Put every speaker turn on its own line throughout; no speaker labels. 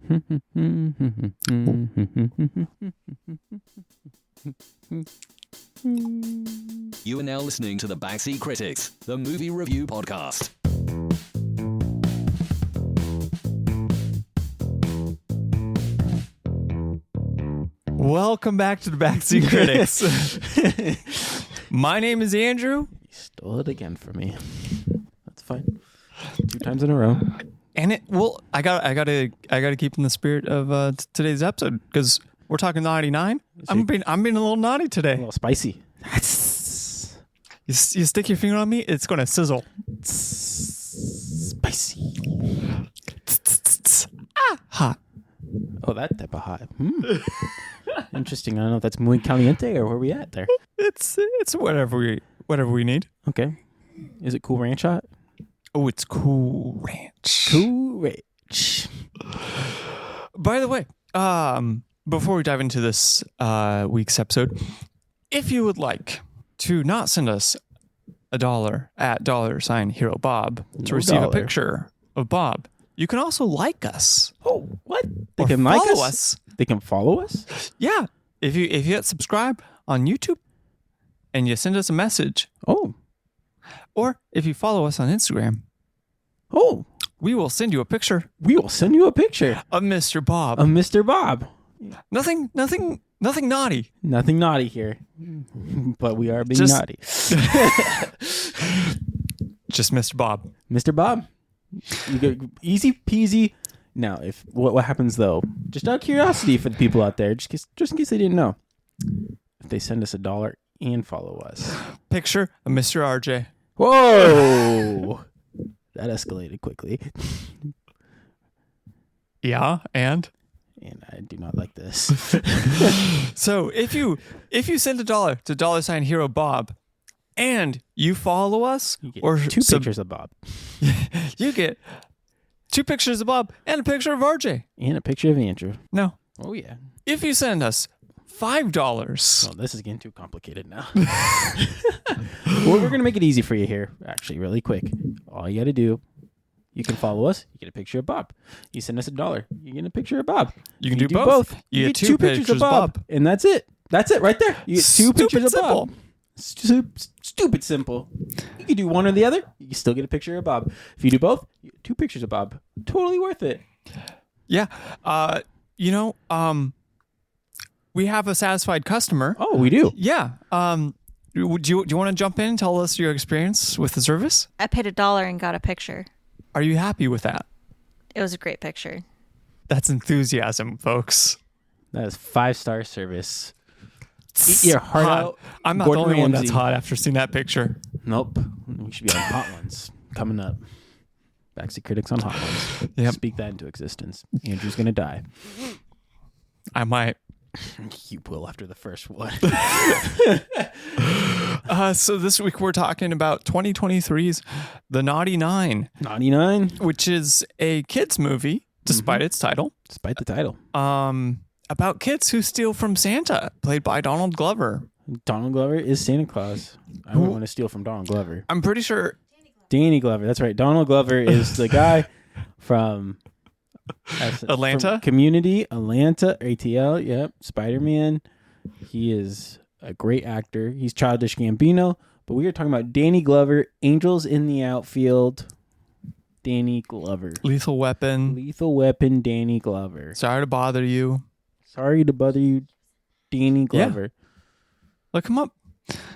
You are now listening to the Backseat Critics, the movie review podcast.
Welcome back to the Backseat Critics. My name is Andrew.
You stole it again from me. That's fine. 2 times in a row.
And I gotta keep in the spirit of today's episode because we're talking 99. I'm being a little naughty today.
A little spicy.
You stick your finger on me, it's gonna sizzle.
Spicy.
Hot.
Oh, that type of hot. Interesting. I don't know if that's muy caliente or where we at there.
It's whatever we need.
Okay. Is it Cool Ranch hot?
Oh, it's Cool Ranch.
Cool Ranch.
By the way, before we dive into this week's episode, if you would like to not send us $1 at $Hero Bob to receive a picture of Bob, you can also like us.
Oh, what? They
Or
can like
follow
us? They can follow us?
Yeah. If you hit subscribe on YouTube and you send us a message,
Oh.
or if you follow us on Instagram,
Oh.
we will send you a picture
We will send you a picture
of Mr. Bob.
of Mr. Bob.
Nothing naughty.
Nothing naughty here. But we are being
Just-
naughty.
Just Mr. Bob.
Mr. Bob. You get easy peasy. Now, if what happens though? Just out of curiosity for the people out there, just in case they didn't know, if they send us $1 and follow us.
Picture of Mr. RJ.
Whoa, that escalated quickly,
Yeah, and
and I do not like this.
so if you send $1 to $Hero Bob, and you follow us,
You get
or
2 pictures of Bob
you get 2 pictures of Bob and a picture of RJ.
and a picture of Andrew.
No,
Oh yeah.
if you send us $5,
Oh, this is getting too complicated now. Well, we're gonna make it easy for you here. Actually, really quick. All you got to do, you can follow us. You get a picture of Bob. You send us $1, you get a picture of Bob.
you can
You
do both. You get 2 pictures of Bob.
and that's it. That's it right there. You get 2 pictures of
simple.
Bob. Stupid simple. You can do one or the other. You still get a picture of Bob. If you do both, you get 2 pictures of Bob. Totally worth it.
Yeah. We have a satisfied customer.
Oh, we do.
Yeah. Do you want to jump in and tell us your experience with the service?
I paid $1 and got a picture.
Are you happy with that?
It was a great picture.
That's enthusiasm, folks.
That is 5-star service. Eat your heart
Hot.
out.
I'm not
Gordon
the only one that's
Ramsay.
hot after seeing that picture.
Nope. We should be on Hot Ones coming up. Backseat Critics on Hot Ones.
Yep.
Speak that into existence. Andrew's going to die.
I might.
You will after the first one.
So this week we're talking about 2023's The Naughty Nine,
99,
which is a kids movie, despite its title,
despite the title.
about kids who steal from Santa, played by Donald Glover.
Donald Glover is Santa Claus. I wouldn't want to steal from Donald Glover.
I'm pretty sure.
Danny Glover. That's right. Donald Glover is the guy from
Atlanta?
from Community, Atlanta, ATL. Yep. Spider-Man. He is a great actor. He's Childish Gambino. But we are talking about Danny Glover, Angels in the Outfield. Danny Glover.
Lethal Weapon.
Lethal Weapon, Danny Glover.
Sorry to bother you.
Sorry to bother you, Danny Glover.
Look him up.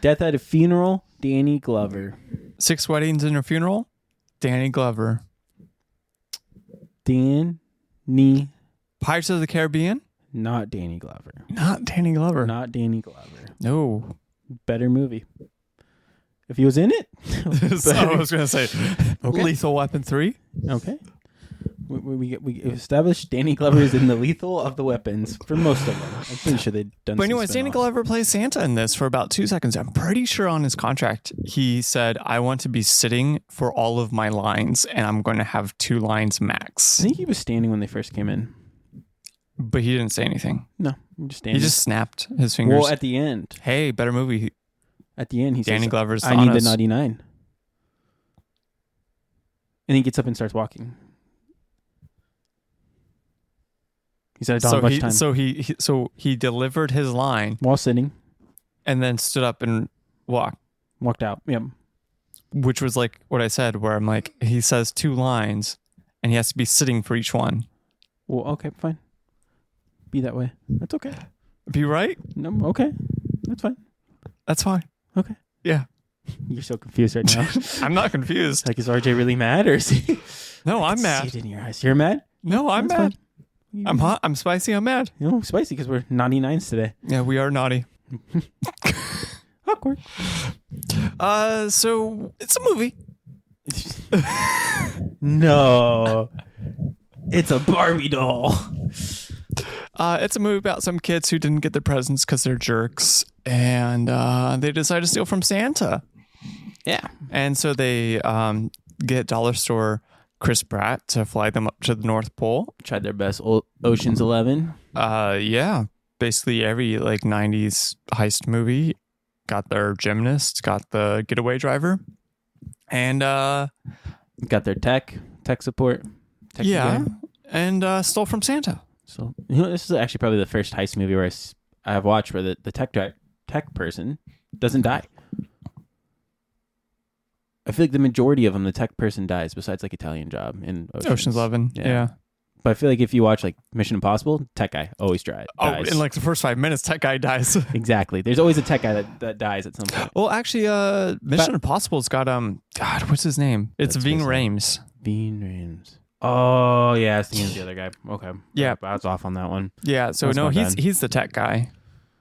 Death at a Funeral, Danny Glover.
6 Weddings and a Funeral, Danny Glover.
Danny,
Pirates of the Caribbean,
not Danny Glover.
not Danny Glover.
Not Danny Glover.
No.
Better movie. If he was in it.
So I was going to say
Okay.
Lethal Weapon 3.
Okay. We established Danny Glover is in the lethal of the weapons for most of them. I'm pretty sure they've done.
But
some
anyways, Danny
spin-offs.
Glover plays Santa in this for about 2 seconds. I'm pretty sure on his contract, he said, I want to be sitting for all of my lines, and I'm going to have 2 lines
I
max.
think he was standing when they first came in.
But he didn't say anything.
No, he just
He
standing.
just snapped his fingers.
Well, at the end.
Hey, better movie.
At the end, he
Danny
says,
Glover's
I need the
honest.
naughty 9. And he gets up and starts walking. He's at a dog much time.
So he delivered his line
While sitting,
and then stood up and
walked out. Yep.
which was like what I said, where I'm like, he says 2 lines and he has to be sitting for each one.
Well, okay, fine. Be that way. That's okay.
Be right?
No, okay. That's fine.
That's fine.
Okay.
Yeah.
You're so confused right now.
I'm not confused.
Like, is RJ really mad or is he?
No, I'm
See
mad.
it in your eyes. You're mad?
No, I'm
That's
mad.
fine.
I'm hot. I'm spicy. I'm mad.
You know, spicy because we're naughty nines today.
Yeah, we are naughty.
Awkward.
So it's a movie.
No. It's a Barbie doll.
It's a movie about some kids who didn't get their presents because they're jerks, and they decide to steal from Santa.
Yeah.
And so they get dollar store Chris Pratt to fly them up to the North Pole.
Tried their best. Ocean's 11.
Yeah, basically every like 90s heist movie got their gymnast, got the getaway driver, and
Got their tech support. Tech
yeah,
guy.
and stole from Santa.
So, this is actually probably the first heist movie where I have watched where the tech person doesn't die. I feel like the majority of them, the tech person dies, besides like Italian Job in
Ocean's 11. Yeah.
But I feel like if you watch like Mission Impossible, tech guy always dies.
Oh, in like the first 5 minutes, tech guy dies.
Exactly. There's always a tech guy that dies at some point.
Well, actually, Mission Impossible's got God, what's his name? It's
That's
Ving
his name.
Rhames.
Ving Rhames. Oh yeah, I was thinking of the other guy. Okay.
Yeah.
I was off on that one.
Yeah. So
That's
no,
my bad.
he's the tech guy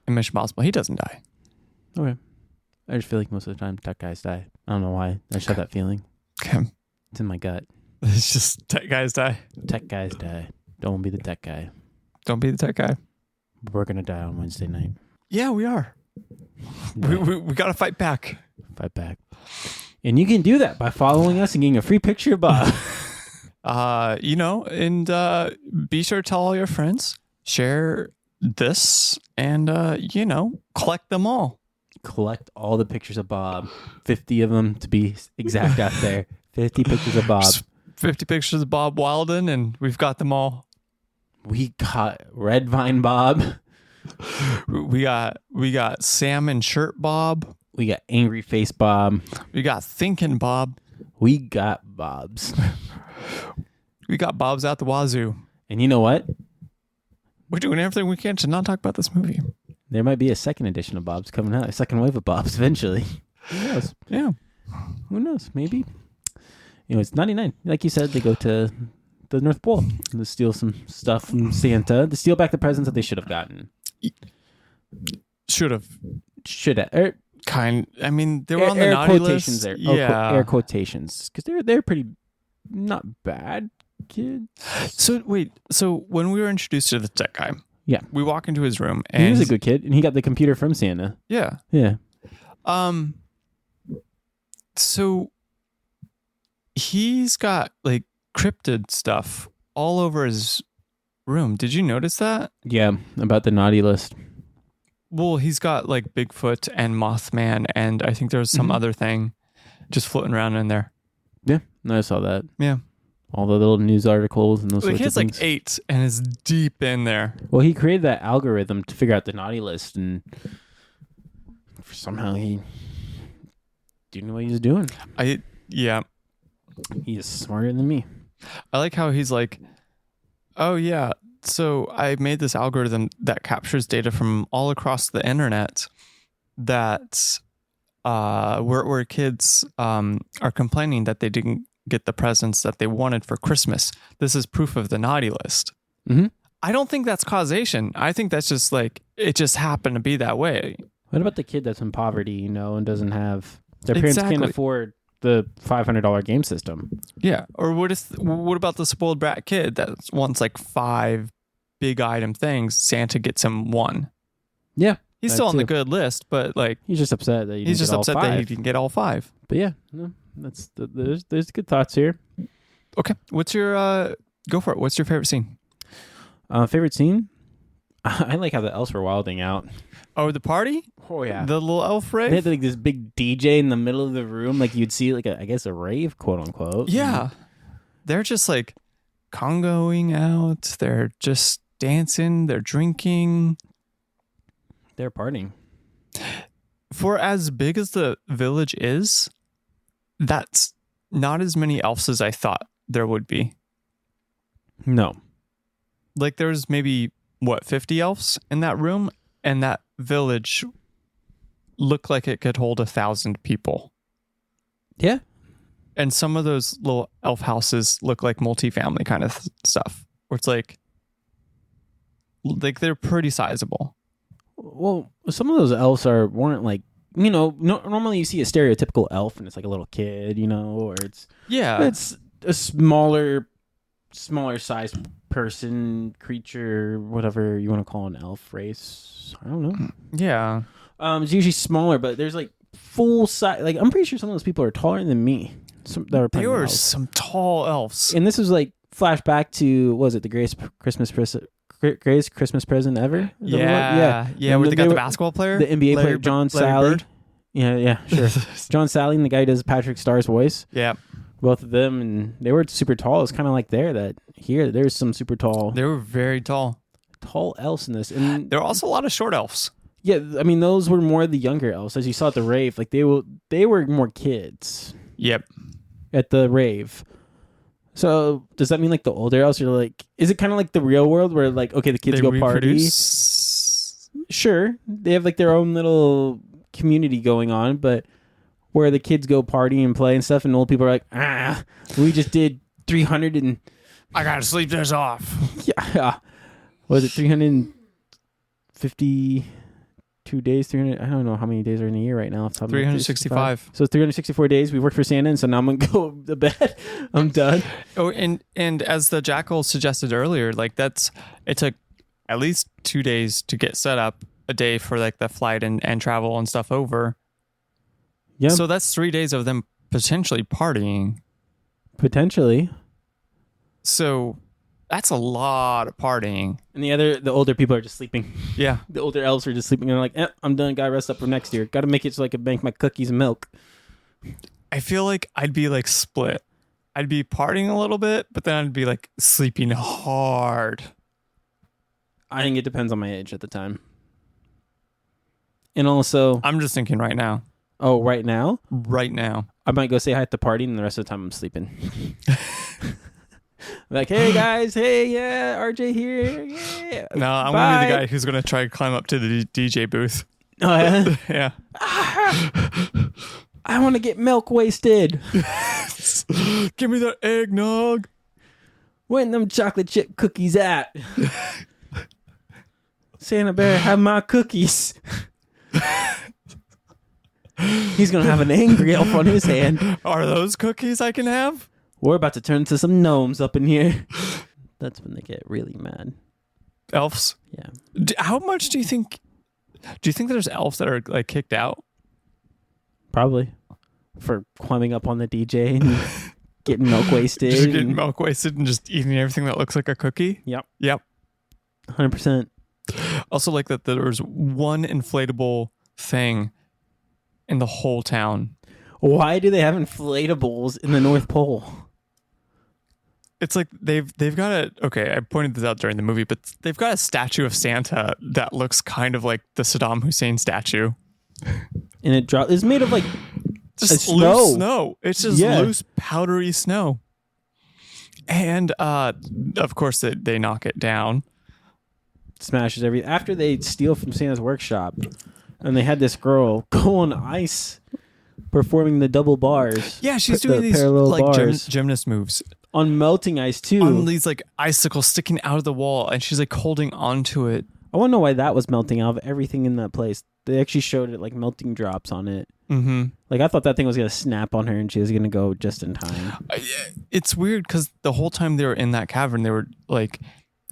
in Mission Impossible. He doesn't die.
Okay. I just feel like most of the time tech guys die. I don't know why. I just have that feeling.
Okay.
It's in my gut.
It's just tech guys die.
Tech guys die. Don't be the tech guy.
Don't be the tech guy.
We're gonna die on Wednesday night.
Yeah, we are. We got to fight back.
Fight back. And you can do that by following us and getting a free picture of Bob.
And be sure to tell all your friends, share this, and collect them all.
Collect all the pictures of Bob. 50 of them to be exact out there. 50 pictures of Bob.
Just 50 pictures of Bob Wilden, and we've got them all.
We got Red Vine Bob.
We got salmon shirt Bob.
We got Angry Face Bob.
We got thinking Bob.
We got Bobs.
We got Bobs out the wazoo.
And you know what?
We're doing everything we can to not talk about this movie.
There might be a second edition of Bob's coming out. A second wave of Bob's eventually. Who knows?
Yeah.
Who knows? Maybe. It's 99. Like you said, they go to the North Pole to steal some stuff from Santa. To steal back the presents that they should have gotten.
Should have.
Should have.
They were on the
air
naughty
quotations
list.
there.
Yeah.
Air quotations. Because they're pretty not bad kids.
So when we were introduced to the tech guy,
Yeah.
we walk into his room and
He was a good kid, and he got the computer from Santa.
Yeah.
Yeah.
So he's got like cryptid stuff all over his room. Did you notice that?
Yeah, about the naughty list.
Well, he's got like Bigfoot and Mothman, and I think there was some other thing just floating around in there.
Yeah, I saw that.
Yeah.
All the little news articles and those
Like
sorts
he
of
has like
things.
8 and is deep in there.
Well, he created that algorithm to figure out the naughty list, and somehow he didn't know what he was doing.
Yeah.
He is smarter than me.
I like how he's like, oh yeah, so I made this algorithm that captures data from all across the internet that where kids are complaining that they didn't get the presents that they wanted for Christmas. This is proof of the naughty list.
Mm-hmm.
I don't think that's causation. I think that's just like it just happened to be that way.
What about the kid that's in poverty, and doesn't have their parents can't
Exactly.
afford the $500 game system?
Yeah. Or what about the spoiled brat kid that wants like 5 big item things? Santa gets him 1.
Yeah,
He's
that
still on the
too.
good list, but like
He's just upset that
he's just upset that he didn't get all 5.
But yeah, no, there's good thoughts here.
Okay. What's your go for it? What's your favorite scene?
Favorite scene? I like how the elves were wilding out.
Oh, the party?
Oh yeah,
The little elf
they
rave?
had like this big DJ in the middle of the room, like you'd see like I guess a rave, quote unquote.
Yeah. They're just like congoing out. They're just dancing, they're drinking.
They're partying.
For as big as the village is, that's not as many elves as I thought there would be.
No.
Like there's maybe 50 elves in that room, and that village looked like it could hold 1,000 people.
Yeah.
And some of those little elf houses look like multifamily kind of stuff, where it's like they're pretty sizable.
Well, some of those elves weren't like, normally you see a stereotypical elf and it's like a little kid, or it's a smaller sized person, creature, whatever you want to call an elf race. I don't know.
Yeah.
It's usually smaller, but there's like full size. Like I'm pretty sure some of those people are taller than me.
They were some tall elves.
And this was like flashback to, what was it, the greatest Christmas present ever?
Yeah. Where they got the basketball player,
the NBA player John Sally.
Bird.
Yeah, sure. John Sally and the guy who does Patrick Starr's voice.
Yeah.
Both of them, and they were super tall. It's kind of like there's some super tall.
They were very tall
Elves in this, and
there are also a lot of short elves.
Yeah, I mean those were more the younger elves, as you saw at the rave. Like they were more kids.
Yep.
At the rave. So does that mean like the older elves are like? Is it kind of like the real world where like, okay, the kids
they
go
reproduce?
Party? Sure, they have like their own little community going on, but where the kids go party and play and stuff, and old people are like, we just did 300 and
I gotta sleep this off.
Yeah, was it 352 days? 300. I don't know how many days are in a year right now.
365.
So 364 days. We worked for Santa, and so now I'm gonna go to bed. I'm done.
Oh, and as the Jackal suggested earlier, like it took at least 2 days to get set up, a day for like the flight and travel and stuff over. Yeah. So that's 3 days of them potentially partying.
Potentially.
So that's a lot of partying.
And the older people are just sleeping.
Yeah.
The older elves are just sleeping. And they're like, I'm done. Gotta rest up for next year. Gotta make it so I can bank my cookies and milk.
I feel like I'd be like split. I'd be partying a little bit, but then I'd be like sleeping hard.
I think it depends on my age at the time. And also,
I'm just thinking right now.
Oh, right now?
Right now.
I might go say hi at the party, and the rest of the time I'm sleeping. Like, hey guys, hey, yeah, RJ here, yeah.
No, I'm going to be the guy who's going to try to climb up to the DJ booth.
Oh, yeah?
Yeah.
I want to get milk wasted.
Give me that eggnog.
When them chocolate chip cookies at? Santa Bear, have my cookies. He's going to have an angry elf on his hand.
Are those cookies I can have?
We're about to turn into some gnomes up in here. That's when they get really mad.
Elves?
Yeah.
How much do you think there's elves that are like kicked out?
Probably. For climbing up on the DJ and getting milk wasted.
Just getting milk wasted and just eating everything that looks like a cookie?
Yep.
100%. Also like that there was one inflatable thing in the whole town.
Why do they have inflatables in the North Pole?
It's like they've got I pointed this out during the movie, but they've got a statue of Santa that looks kind of like the Saddam Hussein statue.
And it's made of like
just loose snow. It's just loose, powdery snow. And of course they knock it down.
Smashes everything. After they steal from Santa's workshop, and they had this girl go on ice performing the double bars.
Yeah, she's doing these like gymnast moves.
On melting ice, too.
On these like icicles sticking out of the wall, and she's like holding onto it.
I want to know why that was melting out of everything in that place. They actually showed it like melting drops on it.
Mm-hmm.
Like I thought that thing was going to snap on her and she was going to go just in time.
It's weird because the whole time they were in that cavern, they were like,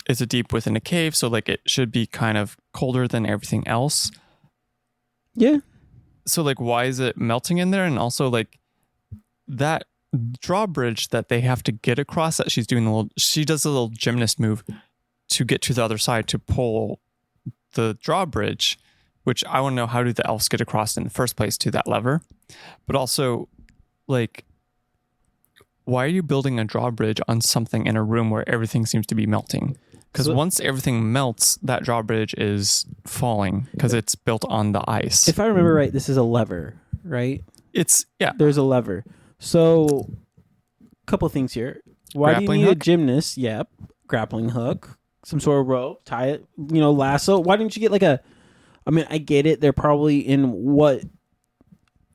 it's a deep within a cave, so like it should be kind of colder than everything else.
Yeah.
So like, why is it melting in there? And also like that drawbridge that they have to get across that she does a little gymnast move to get to the other side to pull the drawbridge, which I want to know, how do the elves get across in the first place to that lever? But also like, why are you building a drawbridge on something in a room where everything seems to be melting? Because once everything melts, that drawbridge is falling because it's built on the ice.
If I remember right, this is a lever, right?
Yeah.
There's a lever. So, couple things here. Why do
Grappling
you need
hook?
a gymnast? Yep. Grappling hook. Some sort of rope. Tie it. Lasso. Why didn't you get like a... I mean, I get it. They're probably in what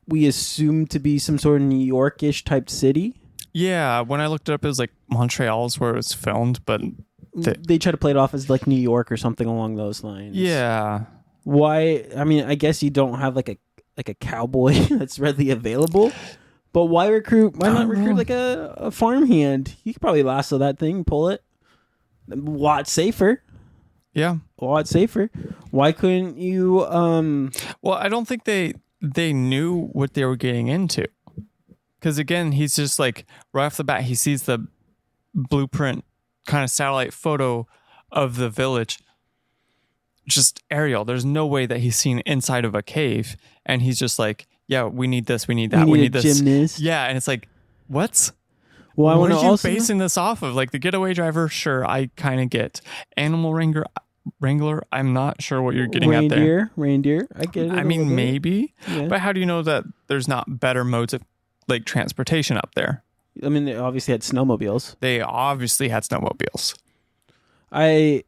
we assume to be some sort of New York-ish type city.
Yeah, when I looked it up, it was like Montreal's where it was filmed, but...
They try to play it off as like New York or something along those lines.
Yeah.
Why? I mean, I guess you don't have like a cowboy that's readily available. But why recruit? Why not recruit like a farmhand? You could probably lasso that thing, pull it. A lot safer.
Yeah.
A lot safer. Why couldn't you?
Well, I don't think they knew what they were getting into. Because again, he's just like right off the bat, he sees the blueprint kind of satellite photo of the village. Just aerial. There's no way that he's seen inside of a cave, and he's just like, "Yeah, we need this. We need that. We need this."
Gymnast.
Yeah, and it's like, what?
Well, I
what
want
are
to
you
also
basing this off of? Like the getaway driver, sure, I kind of get. Animal wrangler, I'm not sure what you're getting at there.
Reindeer. I get it.
I
a
mean,
little bit.
maybe,
Yeah.
but how do you know that there's not better modes of like transportation up there?
I mean, they obviously had snowmobiles.
They obviously had snowmobiles.
I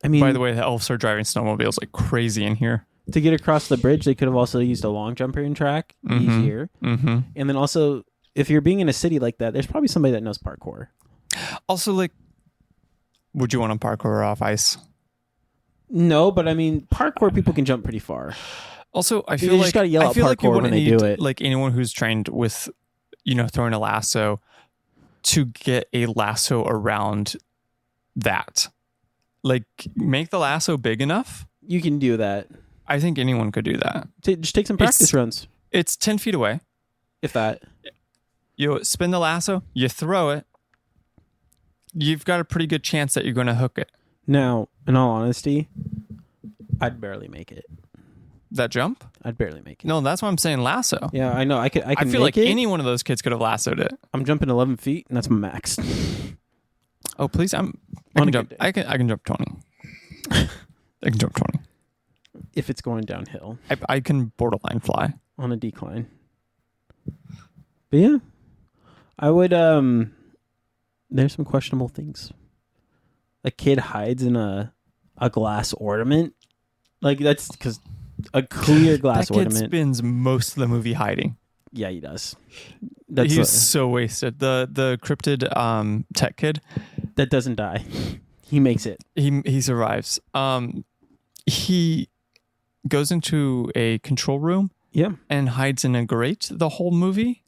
mean,
By the way, the elves are driving snowmobiles like crazy in here.
to get across the bridge, they could have also used a long jumper and track easier.
Mm-hmm.
And then also, if you're being in a city like that, there's probably somebody that knows parkour.
Also, like, would you want to parkour off ice?
No, but I mean, parkour people can jump pretty far.
Also, I
You
feel
just
like
gotta yell
I
out
feel like you
parkour when
wouldn't
they
need
do it.
like anyone who's trained with, throwing a lasso to get a lasso around that. Like, make the lasso big enough.
You can do that.
I think anyone could do that.
Just take some practice runs,
It's 10 feet away.
if that.
You spin the lasso, you throw it. You've got a pretty good chance that you're going to hook it.
Now, in all honesty, I'd barely make it.
That jump?
I'd barely make it.
No, that's why I'm saying lasso.
Yeah, I know. I can
I feel
make
like
it.
any one of those kids could have lassoed it.
I'm jumping 11 feet, and that's my max.
Oh, please! I
On
can
a
jump.
good day.
I can jump 20. I can jump 20.
If it's going downhill
I can borderline fly.
on a decline. But yeah, I would. There's some questionable things. A kid hides in a glass ornament, like that's because a clear glass
That kid
ornament.
spends most of the movie hiding.
Yeah, he does. That's
He's so wasted. The cryptid tech kid,
that doesn't die. He makes it.
he survives. He goes into a control room
Yeah.
and hides in a grate the whole movie.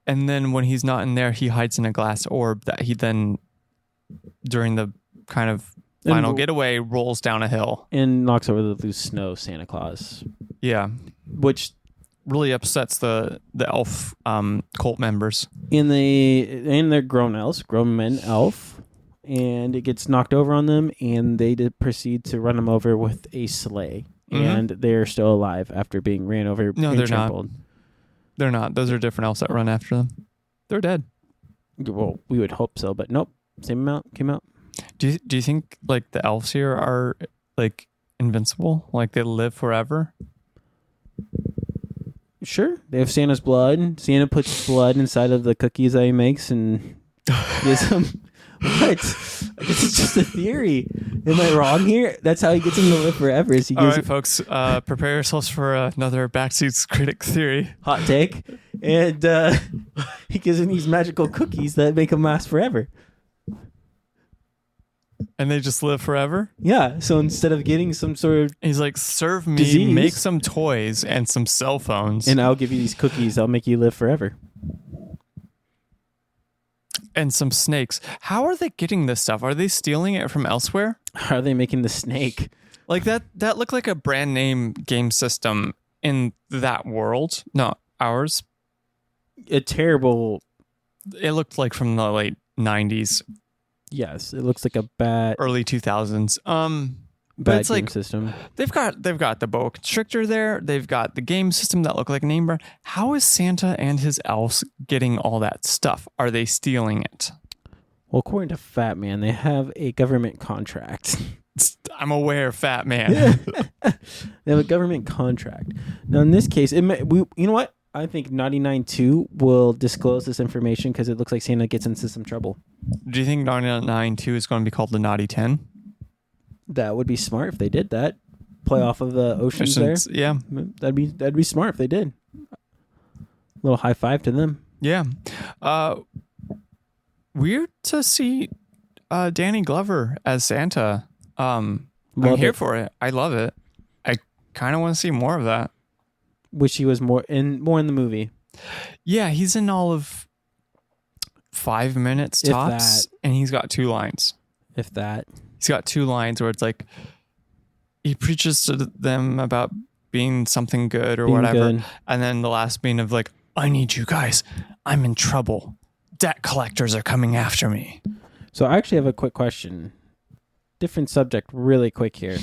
And then when he's not in there, he hides in a glass orb that he then, during the kind of final
And-
getaway, rolls down a hill.
And knocks over the loose snow Santa Claus,
Yeah.
which
Really upsets the elf cult members.
in they're grown men elf, and it gets knocked over on them, and they proceed to run them over with a sleigh, and they're still alive after being ran over.
No,
and
they're not.
trampled.
They're not. Those are different elves that run after them. They're dead.
Well, we would hope so, but nope. Same amount came out.
Do you think like the elves here are like invincible? Like they live forever?
Sure, they have Santa's blood. Santa puts blood inside of the cookies that he makes and gives them. What? I guess it's just a theory. Am I wrong here? That's how he gets them to live forever. Is he
All
gives
right, folks, prepare yourselves for another Backseats Critic theory.
hot take, and he gives them these magical cookies that make them last forever.
And they just live forever?
Yeah. So instead of getting some sort of,
He's like, serve me,
Disease.
make some toys and some cell phones
and I'll give you these cookies, I'll make you live forever.
and some snakes. How are they getting this stuff? Are they stealing it from elsewhere?
How are they making the snake?
Like that looked like a brand name game system in that world, not ours.
A terrible.
It looked like from the late 90s,
Yes, it looks like a bad
early 2000s. But
bad
it's
game
like
system.
they've got the boa constrictor there. They've got the game system that look like name brand. How is Santa and his elves getting all that stuff? Are they stealing it?
Well, according to Fat Man, they have a government contract.
I'm aware, Fat Man.
They have a government contract. Now, in this case, you know what? I think Naughty 9-2 will disclose this information because it looks like Santa gets into some trouble.
Do you think 992 is going to be called the Naughty 10?
That would be smart if they did that. Play off of the oceans there.
Yeah.
That'd be smart if they did. Little high five to them.
Yeah. Weird to see Danny Glover as Santa. I'm here for it. I love it. I kind of want to see more of that.
Wish he was more in the movie.
Yeah, he's in all of 5 minutes
If
tops, and he's got 2 lines.
If that.
He's got 2 lines where it's like he preaches to them about being something good or
Being
whatever,
good.
and then the last being of like, I need you guys. I'm in trouble. Debt collectors are coming after me.
So I actually have a quick question. Different subject, really quick here.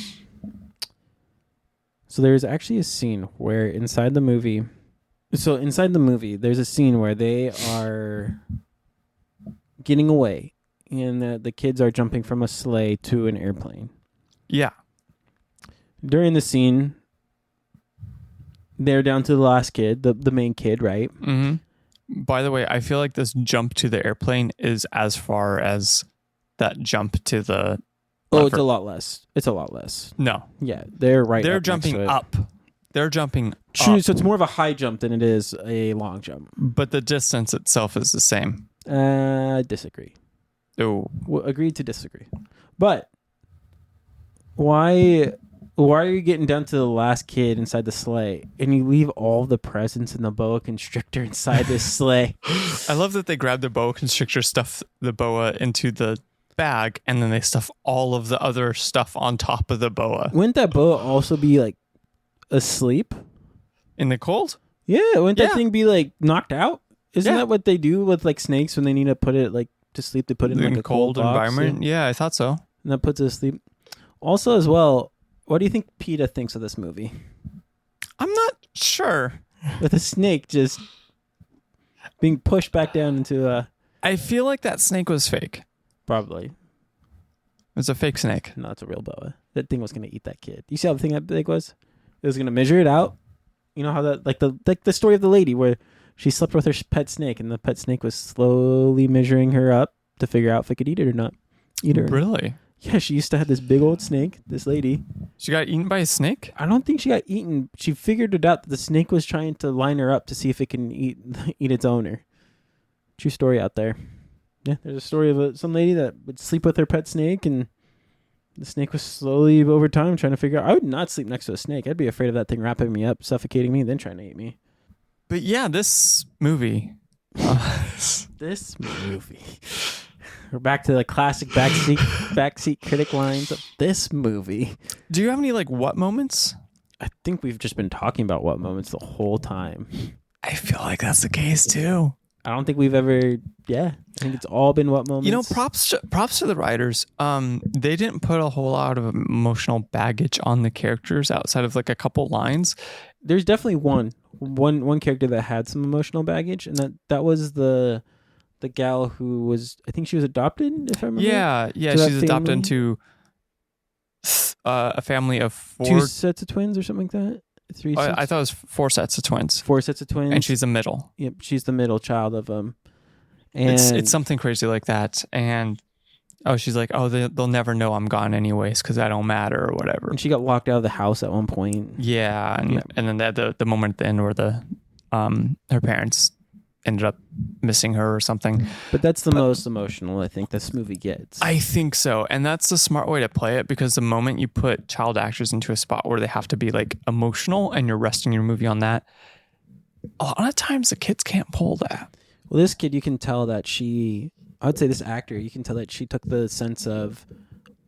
So there's actually a scene where inside the movie, there's a scene where they are getting away and the kids are jumping from a sleigh to an airplane.
Yeah.
During the scene, they're down to the last kid, the main kid, right?
Mm-hmm. By the way, I feel like this jump to the airplane is as far as that jump to the...
Oh, it's a lot less. It's a lot less.
No.
Yeah, they're right.
They're
up next
jumping
to it.
up. They're jumping
True,
up.
so it's more of a high jump than it is a long jump.
But the distance itself is the same.
Disagree.
Oh.
Well, agreed to disagree. But why are you getting down to the last kid inside the sleigh and you leave all the presents in the boa constrictor inside this sleigh?
I love that they grab the boa constrictor, stuff the boa into the bag, and then they stuff all of the other stuff on top of the boa.
Wouldn't that boa also be like asleep?
In the cold?
Yeah, wouldn't that
Yeah.
thing be like knocked out? Isn't
Yeah.
that what they do with like snakes when they need to put it like to sleep? They put it in like a cold box,
environment? Yeah, I thought so.
and that puts it to sleep. Also, as well, what do you think PETA thinks of this movie?
I'm not sure.
With a snake just being pushed back down into a...
I feel like that snake was fake.
Probably.
It was a fake snake.
No, it's a real boa. That thing was going to eat that kid. You see how the thing that big was? It was going to measure it out. You know how that... Like the story of the lady where she slept with her pet snake and the pet snake was slowly measuring her up to figure out if it could eat it or not. Eat her.
Really?
Yeah, she used to have this big old snake, this lady.
She got eaten by a snake?
I don't think she got eaten. She figured it out that the snake was trying to line her up to see if it can eat its owner. True story out there. Yeah, there's a story of some lady that would sleep with her pet snake, and the snake was slowly over time trying to figure out. I would not sleep next to a snake. I'd be afraid of that thing wrapping me up, suffocating me, then trying to eat me.
But yeah, this movie.
This movie. We're back to the classic backseat critic lines of this movie.
Do you have any like what moments?
I think we've just been talking about what moments the whole time.
I feel like that's the case too.
I don't think we've ever. Yeah, I think it's all been what moments.
You know, props to the writers. They didn't put a whole lot of emotional baggage on the characters outside of like a couple lines.
There's definitely one character that had some emotional baggage, and that was the gal who was, I think she was adopted, if I remember.
Yeah,
To that
she's adopted
family?
into a family of 4.
2 sets of twins or something like that. 3 sets?
I thought it was 4 sets of twins,
4 sets of twins,
and she's the middle.
Yep, she's the middle child of them. And
It's something crazy like that, and she's like, they'll never know I'm gone anyways because I don't matter or whatever.
and she got locked out of the house at one point.
Yeah, and
Yeah.
and then the moment at the end where her parents ended up missing her or something.
But that's the most emotional I think this movie gets.
I think so, and that's the smart way to play it, because the moment you put child actors into a spot where they have to be like emotional and you're resting your movie on that, a lot of times the kids can't pull that.
Well, this kid, you can tell that I would say this actor, you can tell that she took the sense of,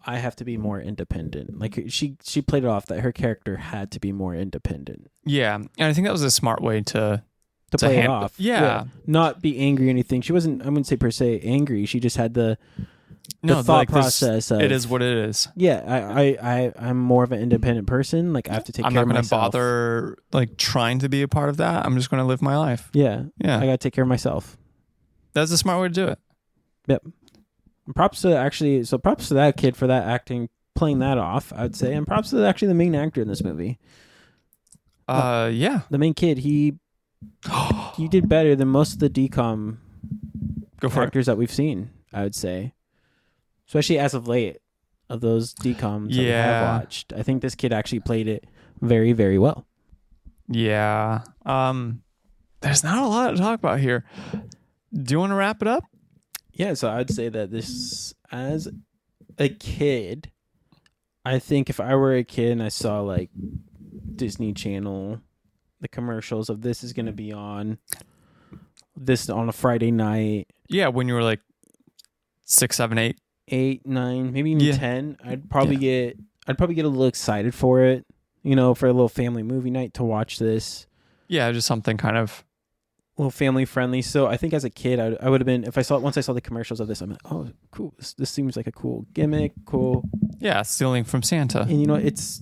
I have to be more independent. Like she played it off that her character had to be more independent.
Yeah, and I think that was a smart way to
Play it off.
Yeah.
Not be angry or anything. She wasn't, I wouldn't say per se angry. She just had the thought
like this-
process of,
it is what it is.
Yeah, I'm more of an independent person. Like I have to take
I'm
care
not
of
going to
myself.
bother like trying to be a part of that. I'm just going to live my life.
Yeah.
Yeah.
I got to take care of myself.
That's a smart way to do it.
Yep. Props to that kid for that acting, playing that off, I would say. And props to actually the main actor in this movie.
Yeah.
The main kid, he did better than most of the DCOM actors that we've seen, I would say. Especially as of late, of those DCOMs that we have watched. I think this kid actually played it very, very well.
Yeah. There's not a lot to talk about here. Do you want to wrap it up?
Yeah, so I'd say that this, as a kid, I think if I were a kid and I saw like Disney Channel, the commercials of this is going to be on this on a Friday night.
Yeah, when you were like 6, 7, 8.
8, 9, maybe even 10, I'd probably get a little excited for it, for a little family movie night to watch this.
Yeah, just something kind of
a little family friendly. So I think as a kid, I would have been, once I saw the commercials of this, I'm like, oh, cool. This seems like a cool gimmick. Cool.
Yeah, stealing from Santa.
And it's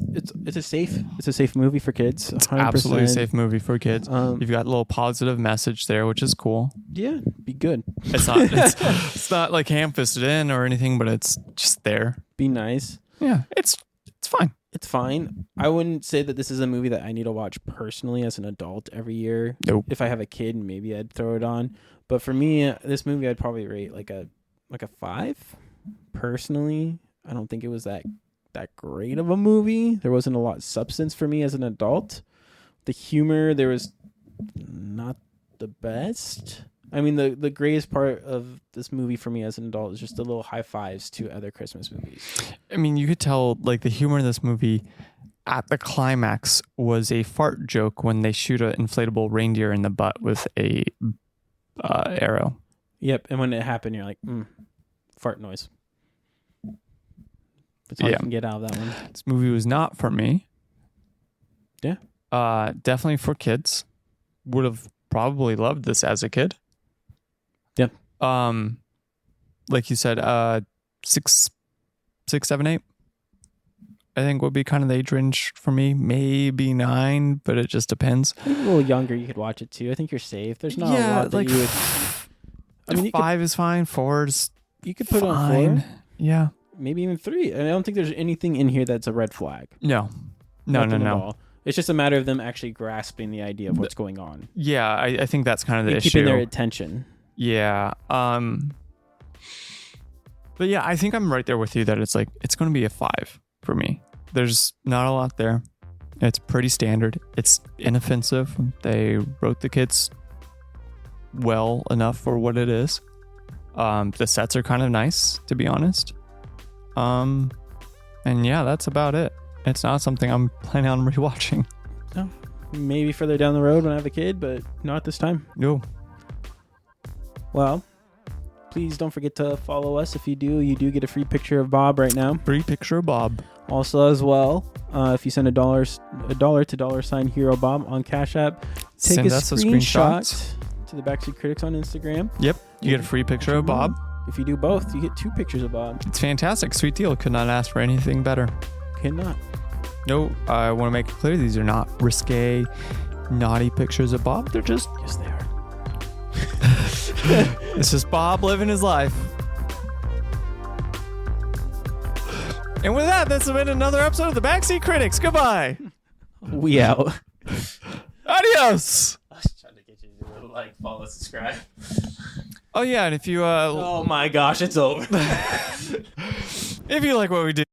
a safe movie for kids. 100%.
It's absolutely a safe movie for kids. You've got a little positive message there, which is cool.
Yeah, be good.
It's not it's not like ham-fisted in or anything, but it's just there.
Be nice.
Yeah, it's fine.
It's fine. I wouldn't say that this is a movie that I need to watch personally as an adult every year.
Nope.
If I have a kid, maybe I'd throw it on. But for me, this movie I'd probably rate like a 5. Personally, I don't think it was that great of a movie. There wasn't a lot of substance for me as an adult. The humor, there was not the best. I mean, the greatest part of this movie for me as an adult is just the little high fives to other Christmas movies.
I mean, you could tell like the humor in this movie at the climax was a fart joke when they shoot an inflatable reindeer in the butt with a arrow. Yep,
and when it happened, you're like, fart noise. That's all you can get out of that one.
This movie was not for me.
Yeah.
Definitely for kids. Would have probably loved this as a kid.
Yep.
Like you said, 6, 7, 8. I think would be kind of the age range for me. Maybe 9, but it just depends.
I think a little younger, you could watch it too. I think you're safe. There's not a lot that you would.
I mean, 5 is fine. 4 is
you could put
fine.
On 4.
Yeah.
Maybe even 3. And I don't think there's anything in here that's a red flag.
No.
No. It's just a matter of them actually grasping the idea of what's going on.
Yeah, I think that's kind of the issue.
Keeping their attention.
Yeah. But yeah, I think I'm right there with you that it's going to be a 5 for me. There's not a lot there. It's pretty standard. It's inoffensive. They wrote the kids well enough for what it is. The sets are kind of nice, to be honest. And yeah, that's about it. It's not something I'm planning on rewatching.
No. Maybe further down the road when I have a kid, but not this time.
No.
Well, please don't forget to follow us. If you do get a free picture of Bob right now.
Free picture of Bob.
Also, as well, if you send a dollar to $Hero Bob on Cash App, take
send
a
us
screenshot to the Backseat Critics on Instagram.
Yep. You get a free picture of Bob.
If you do both, you get 2 pictures of Bob.
It's fantastic. Sweet deal. Could not ask for anything better.
Cannot.
No, I want to make it clear these are not risque, naughty pictures of Bob. They're just...
Yes, they are.
It's just Bob living his life. And with that, this has been another episode of the Backseat Critics. Goodbye.
We out.
Adios.
I was trying to get you to follow, subscribe.
Oh yeah, and if you
oh my gosh, it's over.
If you like what we do.